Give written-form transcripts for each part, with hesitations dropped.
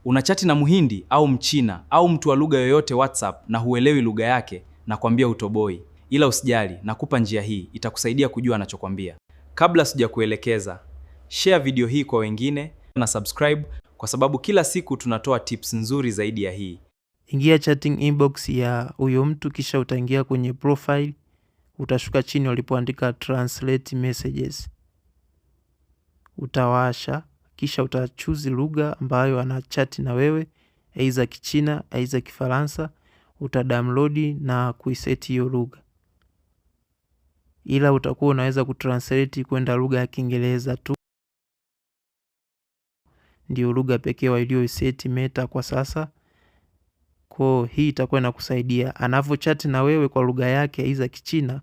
Unachati na Mhindi au Mchina au mtu wa lugha yoyote WhatsApp na huelewi lugha yake, na kwambia utoboi. Ila usijali, nakupa njia hii, itakusaidia kujua anachokwambia. Kabla sijakuelekeza, share video hii kwa wengine na subscribe kwa sababu kila siku tunatoa tips nzuri zaidi ya hii. Ingia chatting inbox ya huyo mtu, kisha utaingia kwenye profile, utashuka chini walipoandika translate messages. Utawasha, kisha utachoose lugha ambayo anachati na wewe, aidha Kichina, aidha Kifaransa, utadownload na kuiset hiyo lugha. Ila utakuwa unaweza kutranslate kwenda lugha ya Kiingereza tu. Ndio lugha pekee walioiset Meta kwa sasa. Kwa hii itakuwa inakusaidia anavyochati na wewe kwa lugha yake aidha Kichina,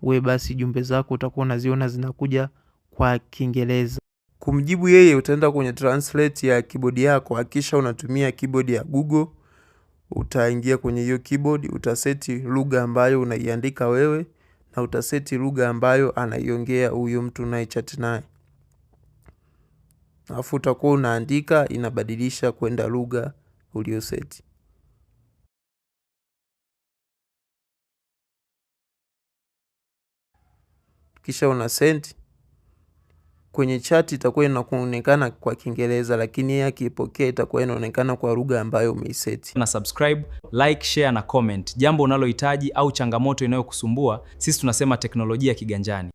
wewe basi jumbe zako utakuwa unaziona zinakuja kwa Kiingereza. Kumjibu yeye utaenda kwenye translate ya keyboard yako, hakisha unatumia keyboard ya Google. Utaingia kwenye hiyo keyboard, utaseti lugha ambayo unaiandika wewe na utaseti lugha ambayo anaiongea huyo mtu unayechat naye. Alafu utakuwa unaandika, inabadilisha kwenda lugha uliyoseti. Kisha una send. Kwenye chat itakuwa inaonekana kwa Kiingereza, lakini yeye akipokea itakuwa inaonekana kwa lugha ambayo umeiseti. Na subscribe, like, share na comment. Jambo unalohitaji au changamoto inayokusumbua, sisi tunasema teknolojia kiganjani.